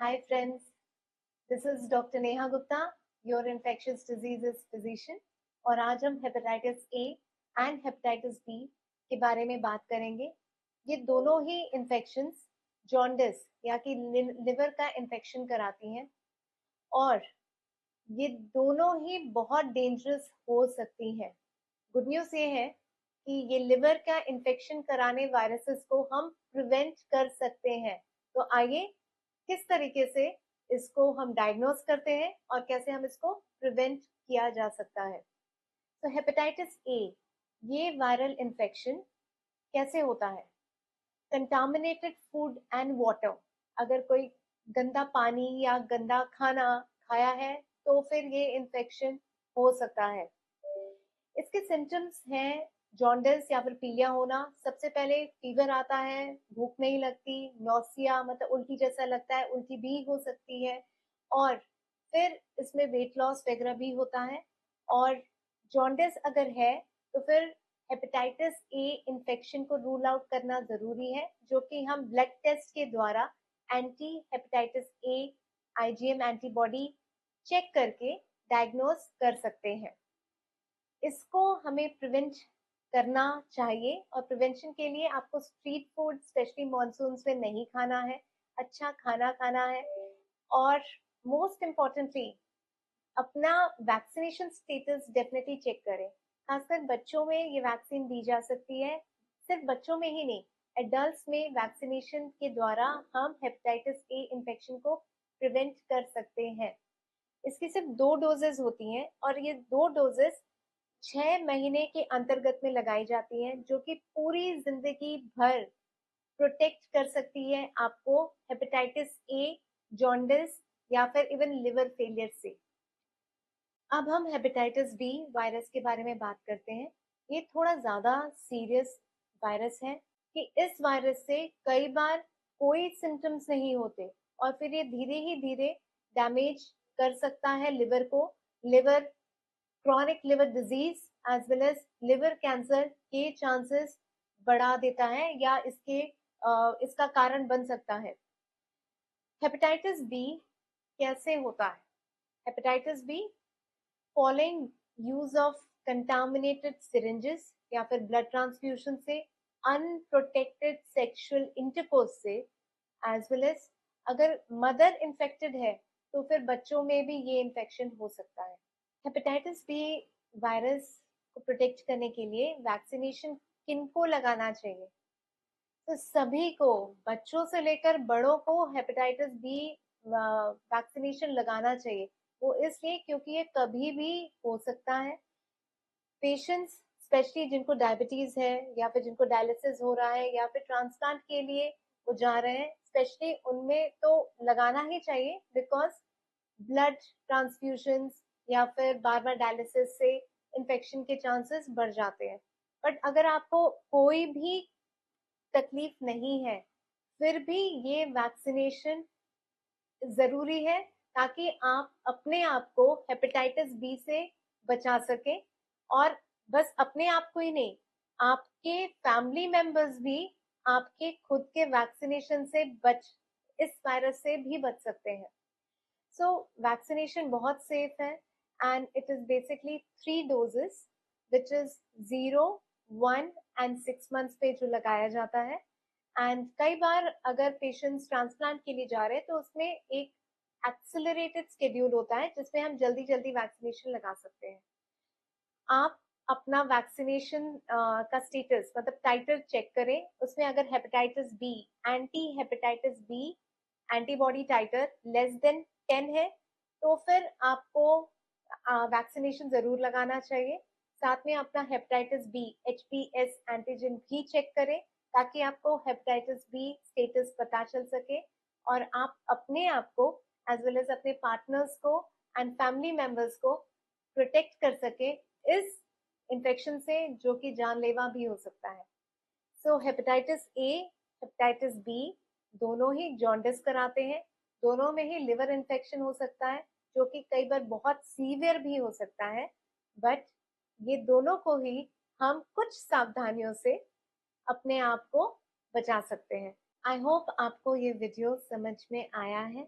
Hi friends, this is Dr. Neha Gupta, your infectious diseases physician और आज हम hepatitis A and hepatitis B के बारे में बात करेंगे। ये दोनों ही इन्फेक्शंस जॉन्डिस या कि लिवर का इन्फेक्शन कराती हैं और ये दोनों ही बहुत डेंजरस हो सकती हैं। गुड न्यूज़ ये है कि ये लिवर का इन्फेक्शन कराने वायरसेस को हम प्रिवेंट कर सकते हैं। तो आइए किस तरीके से इसको हम डायग्नोज करते हैं और कैसे हम इसको प्रिवेंट किया जा सकता है। तो हेपेटाइटिस ए ये वायरल इन्फेक्शन कैसे होता है? कंटामिनेटेड फूड एंड वाटर, अगर कोई गंदा पानी या गंदा खाना खाया है तो फिर ये इन्फेक्शन हो सकता है। इसके सिम्टम्स हैं जॉन्डिस या फिर पीलिया होना। सबसे पहले फीवर आता है, भूख नहीं लगती, नौसिया मतलब उल्टी जैसा लगता है, उल्टी भी हो सकती है और फिर इसमें वेट लॉस वगैरह भी होता है। और जॉन्डिस अगर है तो फिर हेपेटाइटिस ए इन्फेक्शन को रूल आउट करना जरूरी है, जो कि हम ब्लड टेस्ट के द्वारा anti hepatitis A IgM antibody check करके डायग्नोज कर सकते हैं। इसको हमें प्रिवेंट करना चाहिए और प्रिवेंशन के लिए आपको स्ट्रीट फूड स्पेशली मॉनसून में नहीं खाना है, अच्छा खाना खाना है और मोस्ट इम्पॉर्टेंटली अपना वैक्सीनेशन स्टेटस डेफिनेटली चेक करें। खासकर बच्चों में ये वैक्सीन दी जा सकती है, सिर्फ बच्चों में ही नहीं, एडल्ट्स में वैक्सीनेशन के द्वारा हम हेपेटाइटिस ए इन्फेक्शन को प्रिवेंट कर सकते हैं। इसकी सिर्फ 2 डोजेस होती हैं और ये 2 डोजेस 6 महीने के अंतर्गत में लगाई जाती हैं, जो कि पूरी जिंदगी भर प्रोटेक्ट कर सकती है आपको हेपेटाइटिस ए, जॉन्डिस या फिर इवन लिवर फेलियर से। अब हम हेपेटाइटिस बी वायरस के बारे में बात करते हैं। ये थोड़ा ज्यादा सीरियस वायरस है कि इस वायरस से कई बार कोई सिम्टम्स नहीं होते और फिर ये धीरे ही धीरे डैमेज कर सकता है लिवर को। Liver chronic liver disease as well as liver cancer के चांसेस बढ़ा देता है या इसका कारण बन सकता है। हेपेटाइटिस बी कैसे होता है? Hepatitis be following use of contaminated syringes या फिर ब्लड ट्रांसफ्यूजन से, अनप्रोटेक्टेड सेक्सुअल इंटरकोर्स से, एज वेल एज अगर मदर इन्फेक्टेड है तो फिर बच्चों में भी ये इन्फेक्शन हो सकता है। हेपेटाइटिस बी वायरस को प्रोटेक्ट करने के लिए वैक्सीनेशन किनको लगाना चाहिए? तो सभी को, बच्चों से लेकर बड़ों को हेपेटाइटिस बी वैक्सीनेशन लगाना चाहिए। वो इसलिए क्योंकि ये कभी भी हो सकता है। पेशेंट्स स्पेशली जिनको डायबिटीज है या फिर जिनको डायलिसिस हो रहा है या फिर ट्रांसप्लांट के लिए वो जा रहे हैं, स्पेशली उनमें तो लगाना ही चाहिए, बिकॉज ब्लड ट्रांसफ्यूजन्स या फिर बार बार डायलिसिस से इन्फेक्शन के चांसेस बढ़ जाते हैं। बट अगर आपको कोई भी तकलीफ नहीं है फिर भी ये वैक्सीनेशन जरूरी है, ताकि आप अपने आप को हेपेटाइटिस बी से बचा सके और बस अपने आप को ही नहीं, आपके फैमिली मेंबर्स भी आपके खुद के वैक्सीनेशन से इस वायरस से भी बच सकते हैं। सो वैक्सीनेशन बहुत सेफ है and it is basically 3 doses which is 0, 1 and 6 months पे जो लगाया जाता है। एंड कई बार अगर पेशेंट्स ट्रांसप्लांट के लिए जा रहे हैं तो उसमें एक एक्सेलरेटेड शेड्यूल होता है जिसमें हम जल्दी जल्दी वैक्सीनेशन लगा सकते हैं। आप अपना वैक्सीनेशन का स्टेटस मतलब टाइटर चेक करें, उसमें अगर hepatitis B, anti hepatitis B antibody titre less than 10 है तो फिर आपको वैक्सीनेशन जरूर लगाना चाहिए। साथ में अपना हेपेटाइटिस बी HBs एंटीजन भी चेक करें ताकि आपको हेपेटाइटिस बी स्टेटस पता चल सके और आप अपने आप को एज वेल एज अपने पार्टनर्स को एंड फैमिली मेंबर्स को प्रोटेक्ट कर सके इस इन्फेक्शन से, जो कि जानलेवा भी हो सकता है। सो हेपेटाइटिस ए, हेपेटाइटिस बी दोनों ही जॉन्डिस कराते हैं, दोनों में ही लिवर इन्फेक्शन हो सकता है जो कि कई बार बहुत सीवियर भी हो सकता है। बट ये दोनों को ही हम कुछ सावधानियों से अपने आप को बचा सकते हैं। आई होप आपको ये वीडियो समझ में आया है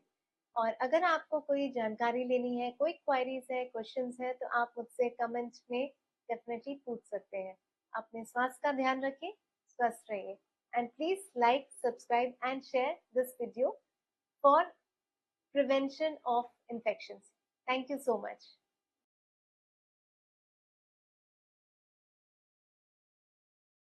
और अगर आपको कोई जानकारी लेनी है, कोई क्वेरीज है, क्वेश्चंस है, तो आप मुझसे कमेंट में डेफिनेटली पूछ सकते हैं। अपने स्वास्थ्य का ध्यान रखें, स्वस्थ रहिए, and please like, subscribe and share this video for prevention of infections. Thank you so much.